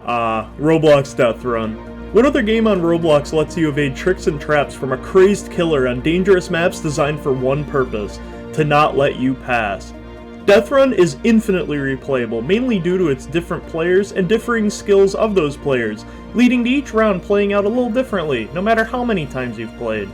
Roblox Deathrun. What other game on Roblox lets you evade tricks and traps from a crazed killer on dangerous maps designed for one purpose, to not let you pass? Deathrun is infinitely replayable, mainly due to its different players and differing skills of those players, leading to each round playing out a little differently, no matter how many times you've played.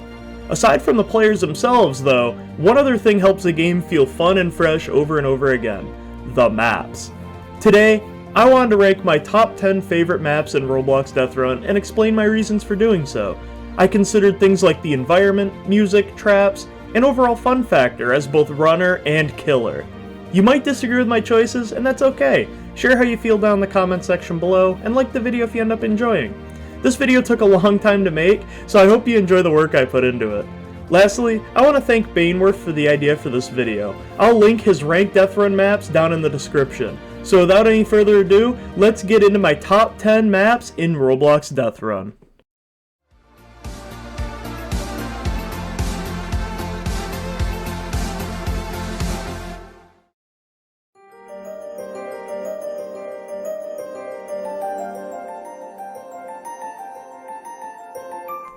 Aside from the players themselves, though, one other thing helps a game feel fun and fresh over and over again: the maps. Today, I wanted to rank my top 10 favorite maps in Roblox Deathrun and explain my reasons for doing so. I considered things like the environment, music, traps, and overall fun factor as both runner and killer. You might disagree with my choices, and that's okay. Share how you feel down in the comment section below, and like the video if you end up enjoying. This video took a long time to make, so I hope you enjoy the work I put into it. Lastly, I want to thank Baneworth for the idea for this video. I'll link his ranked Deathrun maps down in the description. So without any further ado, let's get into my top 10 maps in Roblox Deathrun.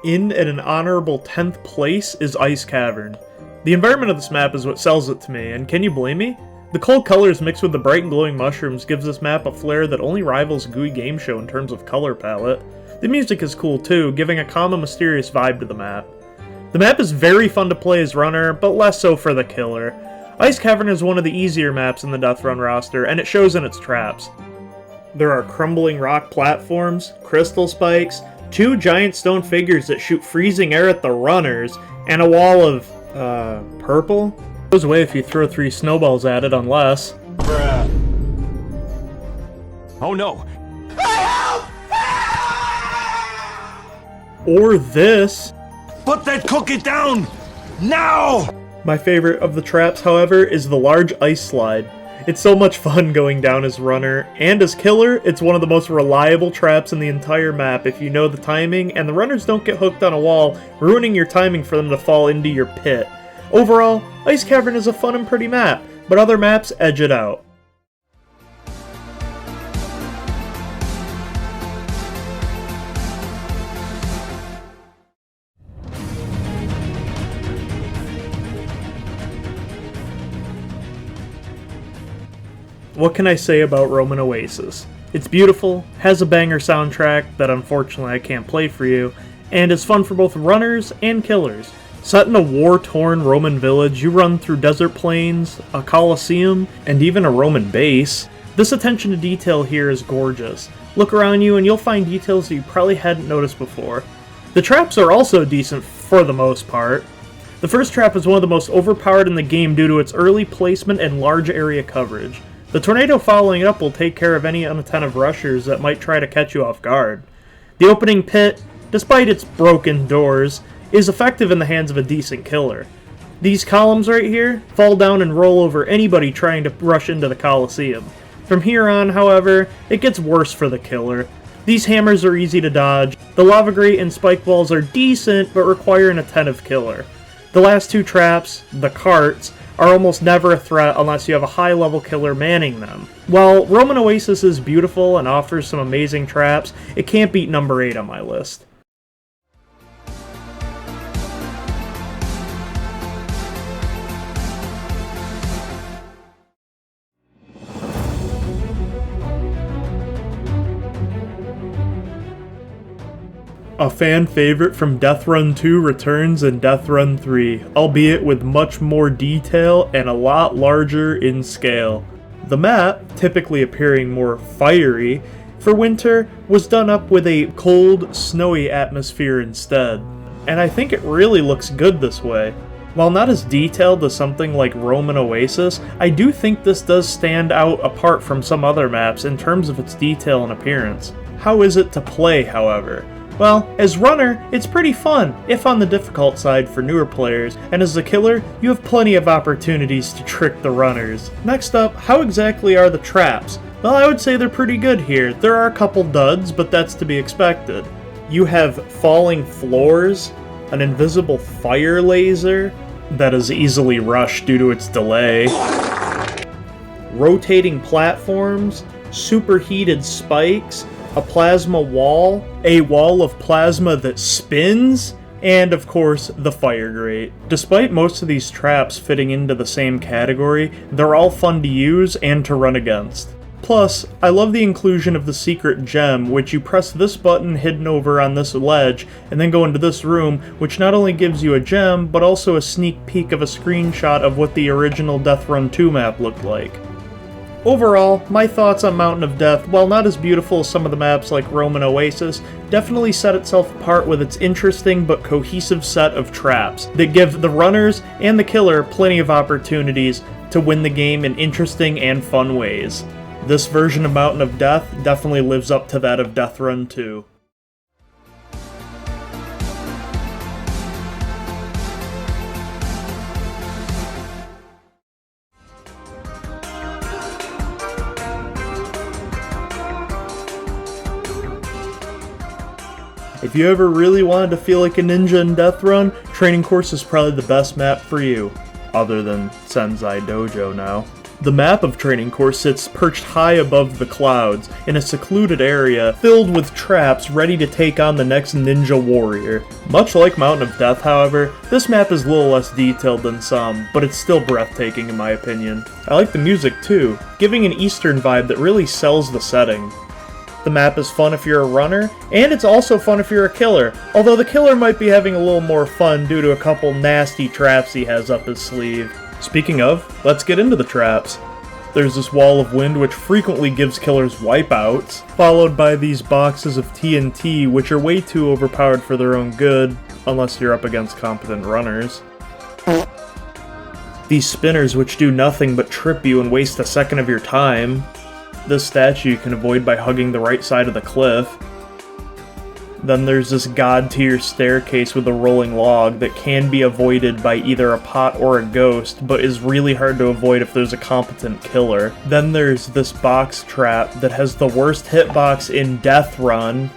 In at an honorable 10th place is Ice Cavern. The environment of this map is what sells it to me, and can you blame me? The cold colors mixed with the bright and glowing mushrooms gives this map a flair that only rivals GUI Game Show in terms of color palette. The music is cool too, giving a calm and mysterious vibe to the map. The map is very fun to play as runner, but less so for the killer. Ice Cavern is one of the easier maps in the Deathrun roster, and it shows in its traps. There are crumbling rock platforms, crystal spikes, 2 giant stone figures that shoot freezing air at the runners, and a wall of, purple? Goes away if you throw 3 snowballs at it, unless... Bruh. Oh no! Or this. Put that cookie down! Now! My favorite of the traps, however, is the large ice slide. It's so much fun going down as runner, and as killer, it's one of the most reliable traps in the entire map if you know the timing, and the runners don't get hooked on a wall, ruining your timing for them to fall into your pit. Overall, Ice Cavern is a fun and pretty map, but other maps edge it out. What can I say about Roman Oasis? It's beautiful, has a banger soundtrack that unfortunately I can't play for you, and is fun for both runners and killers. Set in a war-torn Roman village, you run through desert plains, a coliseum, and even a Roman base. This attention to detail here is gorgeous. Look around you and you'll find details that you probably hadn't noticed before. The traps are also decent for the most part. The first trap is one of the most overpowered in the game due to its early placement and large area coverage. The tornado following it up will take care of any unattentive rushers that might try to catch you off guard. The opening pit, despite its broken doors, is effective in the hands of a decent killer. These columns right here fall down and roll over anybody trying to rush into the Coliseum. From here on, however, it gets worse for the killer. These hammers are easy to dodge, the lava grate and spike balls are decent but require an attentive killer. The last 2 traps, the carts, are almost never a threat unless you have a high-level killer manning them. While Roman Oasis is beautiful and offers some amazing traps, it can't beat number 8 on my list. A fan favorite from Deathrun 2 returns in Deathrun 3, albeit with much more detail and a lot larger in scale. The map, typically appearing more fiery, for winter was done up with a cold, snowy atmosphere instead, and I think it really looks good this way. While not as detailed as something like Roman Oasis, I do think this does stand out apart from some other maps in terms of its detail and appearance. How is it to play, however? Well, as runner, it's pretty fun, if on the difficult side for newer players, and as the killer, you have plenty of opportunities to trick the runners. Next up, how exactly are the traps? Well, I would say they're pretty good here. There are a couple duds, but that's to be expected. You have falling floors, an invisible fire laser that is easily rushed due to its delay, rotating platforms, superheated spikes, a plasma wall, a wall of plasma that spins, and of course, the fire grate. Despite most of these traps fitting into the same category, they're all fun to use and to run against. Plus, I love the inclusion of the secret gem, which you press this button hidden over on this ledge, and then go into this room, which not only gives you a gem, but also a sneak peek of a screenshot of what the original Deathrun 2 map looked like. Overall, my thoughts on Mountain of Death, while not as beautiful as some of the maps like Rome and Oasis, definitely set itself apart with its interesting but cohesive set of traps that give the runners and the killer plenty of opportunities to win the game in interesting and fun ways. This version of Mountain of Death definitely lives up to that of Deathrun 2. If you ever really wanted to feel like a ninja in Deathrun, Training Course is probably the best map for you. Other than Senzai Dojo now. The map of Training Course sits perched high above the clouds, in a secluded area filled with traps ready to take on the next ninja warrior. Much like Mountain of Death, however, this map is a little less detailed than some, but it's still breathtaking in my opinion. I like the music too, giving an Eastern vibe that really sells the setting. The map is fun if you're a runner, and it's also fun if you're a killer, although the killer might be having a little more fun due to a couple nasty traps he has up his sleeve. Speaking of, let's get into the traps. There's this wall of wind which frequently gives killers wipeouts, followed by these boxes of TNT which are way too overpowered for their own good, unless you're up against competent runners. These spinners which do nothing but trip you and waste a second of your time. This statue you can avoid by hugging the right side of the cliff. Then there's this god-tier staircase with a rolling log that can be avoided by either a pot or a ghost, but is really hard to avoid if there's a competent killer. Then there's this box trap that has the worst hitbox in Deathrun.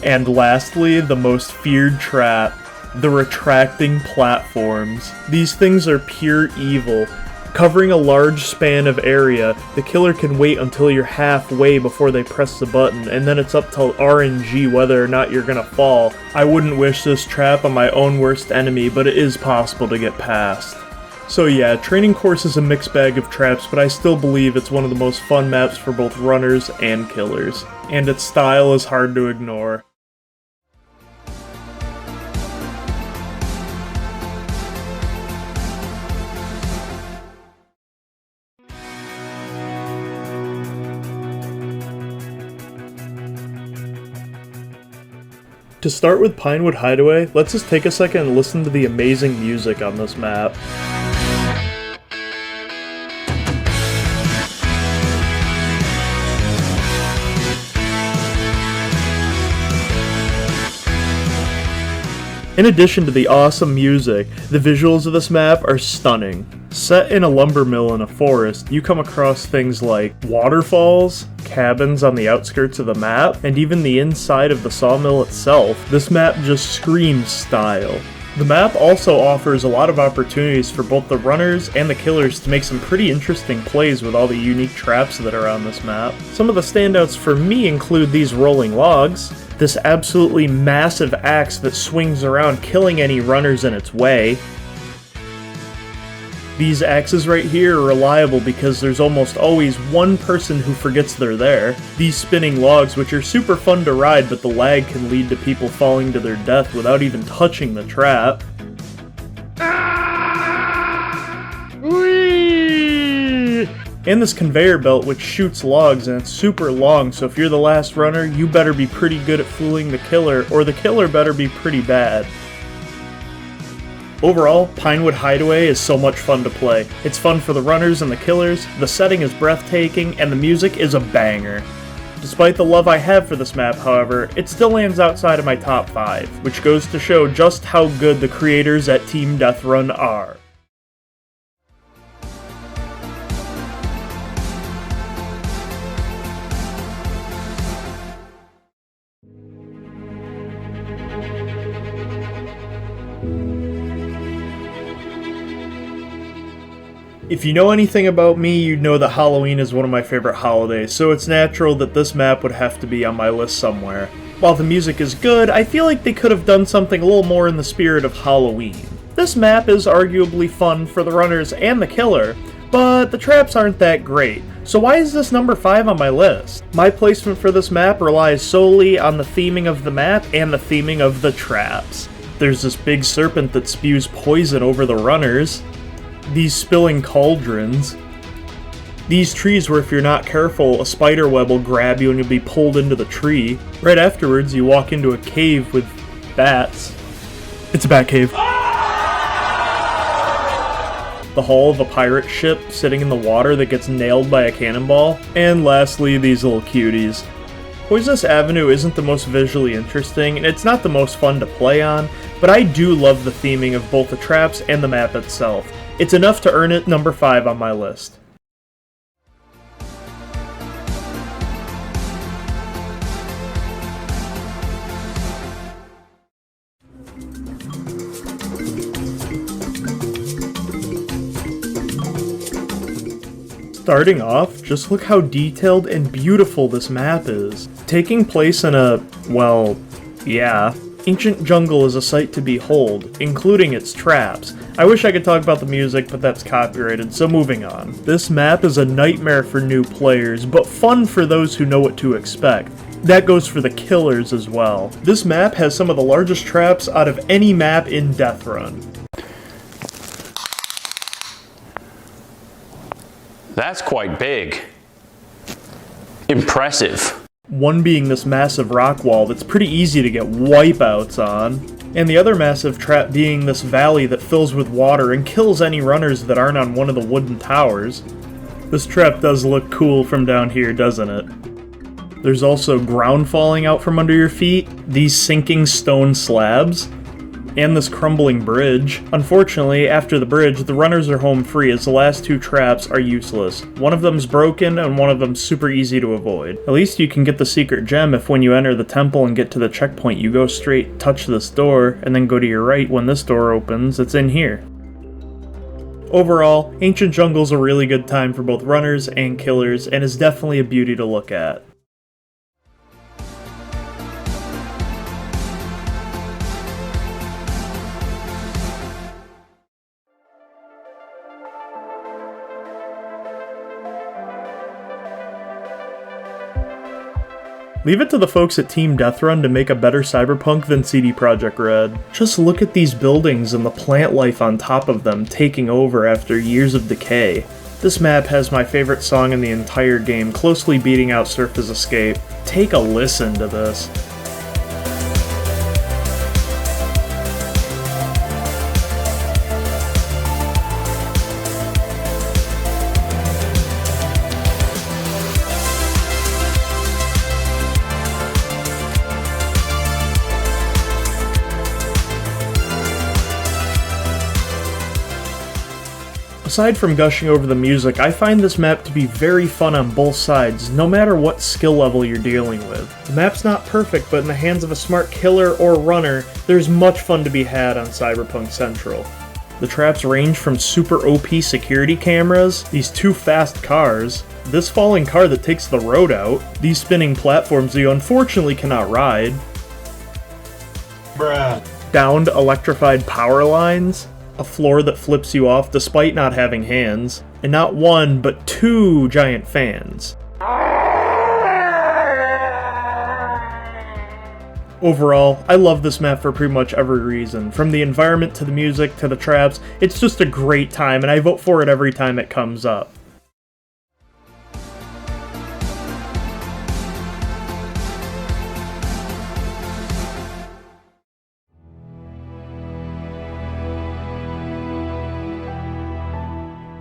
And lastly, the most feared trap, the retracting platforms. These things are pure evil. Covering a large span of area, the killer can wait until you're halfway before they press the button, and then it's up to RNG whether or not you're gonna fall. I wouldn't wish this trap on my own worst enemy, but it is possible to get past. So yeah, Training Course is a mixed bag of traps, but I still believe it's one of the most fun maps for both runners and killers. And its style is hard to ignore. To start with Pinewood Hideaway, let's just take a second and listen to the amazing music on this map. In addition to the awesome music, the visuals of this map are stunning. Set in a lumber mill in a forest, you come across things like waterfalls, cabins on the outskirts of the map, and even the inside of the sawmill itself. This map just screams style. The map also offers a lot of opportunities for both the runners and the killers to make some pretty interesting plays with all the unique traps that are on this map. Some of the standouts for me include these rolling logs, this absolutely massive axe that swings around killing any runners in its way. These axes right here are reliable because there's almost always one person who forgets they're there. These spinning logs, which are super fun to ride, but the lag can lead to people falling to their death without even touching the trap. And this conveyor belt which shoots logs, and it's super long, so if you're the last runner, you better be pretty good at fooling the killer, or the killer better be pretty bad. Overall, Pinewood Hideaway is so much fun to play. It's fun for the runners and the killers, the setting is breathtaking, and the music is a banger. Despite the love I have for this map, however, it still lands outside of my top 5, which goes to show just how good the creators at Team Deathrun are. If you know anything about me, you'd know that Halloween is one of my favorite holidays, so it's natural that this map would have to be on my list somewhere. While the music is good, I feel like they could have done something a little more in the spirit of Halloween. This map is arguably fun for the runners and the killer, but the traps aren't that great. So why is this number 5 on my list? My placement for this map relies solely on the theming of the map and the theming of the traps. There's this big serpent that spews poison over the runners. These spilling cauldrons. These trees where if you're not careful, a spider web will grab you and you'll be pulled into the tree. Right afterwards, you walk into a cave with bats. It's a bat cave. The hull of a pirate ship sitting in the water that gets nailed by a cannonball. And lastly, these little cuties. Poisonous Avenue isn't the most visually interesting, and it's not the most fun to play on, but I do love the theming of both the traps and the map itself. It's enough to earn it number 5 on my list. Starting off, just look how detailed and beautiful this map is. Taking place in a, well, yeah. Ancient jungle is a sight to behold, including its traps. I wish I could talk about the music, but that's copyrighted, so moving on. This map is a nightmare for new players, but fun for those who know what to expect. That goes for the killers as well. This map has some of the largest traps out of any map in Deathrun. That's quite big. Impressive. One being this massive rock wall that's pretty easy to get wipeouts on, and the other massive trap being this valley that fills with water and kills any runners that aren't on one of the wooden towers. This trap does look cool from down here, doesn't it? There's also ground falling out from under your feet, these sinking stone slabs, and this crumbling bridge. Unfortunately, after the bridge, the runners are home free as the last 2 traps are useless. One of them's broken and one of them's super easy to avoid. At least you can get the secret gem if when you enter the temple and get to the checkpoint you go straight, touch this door, and then go to your right when this door opens. It's in here. Overall, Ancient Jungle's a really good time for both runners and killers and is definitely a beauty to look at. Leave it to the folks at Team Deathrun to make a better Cyberpunk than CD Projekt Red. Just look at these buildings and the plant life on top of them taking over after years of decay. This map has my favorite song in the entire game, closely beating out Surface Escape. Take a listen to this. Aside from gushing over the music, I find this map to be very fun on both sides, no matter what skill level you're dealing with. The map's not perfect, but in the hands of a smart killer or runner, there's much fun to be had on Cyberpunk Central. The traps range from super OP security cameras, these 2 fast cars, this falling car that takes the road out, these spinning platforms you unfortunately cannot ride, downed electrified power lines, a floor that flips you off despite not having hands, and not 1 but 2 giant fans. Overall, I love this map for pretty much every reason. From the environment to the music to the traps, it's just a great time and I vote for it every time it comes up.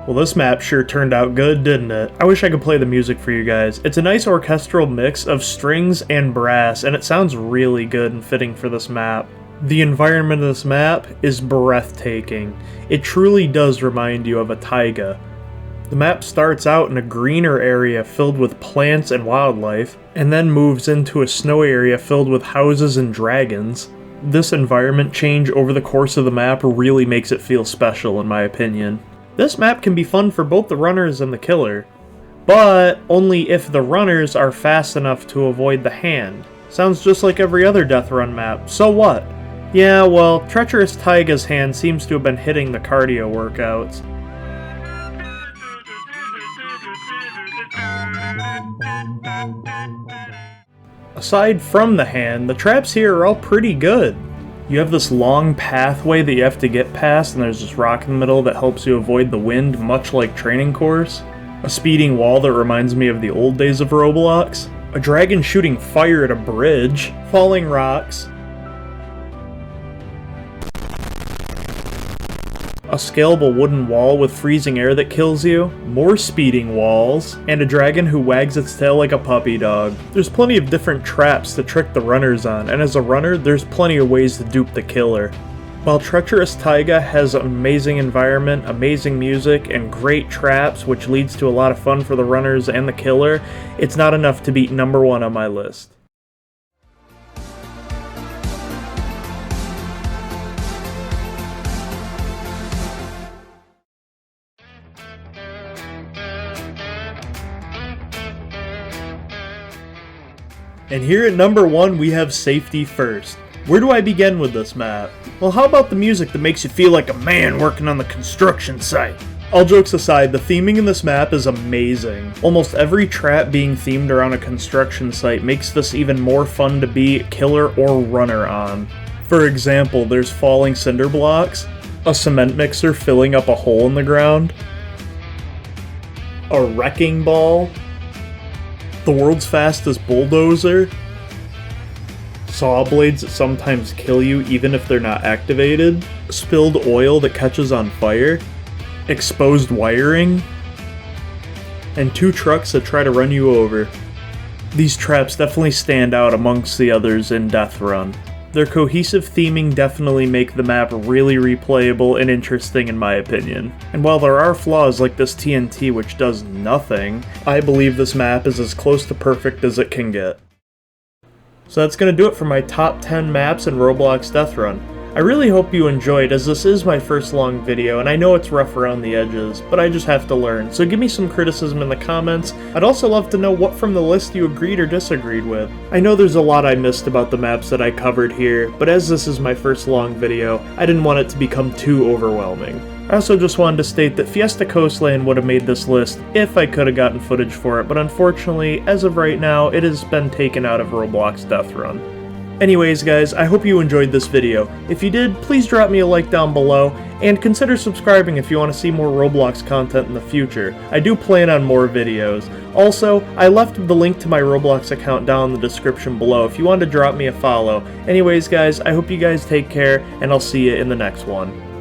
Well, this map sure turned out good, didn't it? I wish I could play the music for you guys. It's a nice orchestral mix of strings and brass, and it sounds really good and fitting for this map. The environment of this map is breathtaking. It truly does remind you of a taiga. The map starts out in a greener area filled with plants and wildlife, and then moves into a snowy area filled with houses and dragons. This environment change over the course of the map really makes it feel special in my opinion. This map can be fun for both the runners and the killer, but only if the runners are fast enough to avoid the hand. Sounds just like every other Deathrun map, so what? Yeah, well, Treacherous Taiga's hand seems to have been hitting the cardio workouts. Aside from the hand, the traps here are all pretty good. You have this long pathway that you have to get past, and there's this rock in the middle that helps you avoid the wind, much like Training Course. A speeding wall that reminds me of the old days of Roblox. A dragon shooting fire at a bridge. Falling rocks. A scalable wooden wall with freezing air that kills you, more speeding walls, and a dragon who wags its tail like a puppy dog. There's plenty of different traps to trick the runners on, and as a runner, there's plenty of ways to dupe the killer. While Treacherous Taiga has an amazing environment, amazing music, and great traps, which leads to a lot of fun for the runners and the killer, it's not enough to beat number 1 on my list. And here at number 1 we have Safety First. Where do I begin with this map? Well, how about the music that makes you feel like a man working on the construction site? All jokes aside, the theming in this map is amazing. Almost every trap being themed around a construction site makes this even more fun to be killer or runner on. For example, there's falling cinder blocks, a cement mixer filling up a hole in the ground, a wrecking ball, the world's fastest bulldozer, saw blades that sometimes kill you even if they're not activated, spilled oil that catches on fire, exposed wiring, and 2 trucks that try to run you over. These traps definitely stand out amongst the others in Deathrun. Their cohesive theming definitely make the map really replayable and interesting in my opinion. And while there are flaws like this TNT which does nothing, I believe this map is as close to perfect as it can get. So that's going to do it for my top 10 maps in Roblox Deathrun. I really hope you enjoyed, as this is my first long video, and I know it's rough around the edges, but I just have to learn, so give me some criticism in the comments. I'd also love to know what from the list you agreed or disagreed with. I know there's a lot I missed about the maps that I covered here, but as this is my first long video, I didn't want it to become too overwhelming. I also just wanted to state that Fiesta Coastland would have made this list if I could have gotten footage for it, but unfortunately, as of right now, it has been taken out of Roblox Deathrun. Anyways guys, I hope you enjoyed this video. If you did, please drop me a like down below, and consider subscribing if you want to see more Roblox content in the future. I do plan on more videos. Also, I left the link to my Roblox account down in the description below if you want to drop me a follow. Anyways guys, I hope you guys take care, and I'll see you in the next one.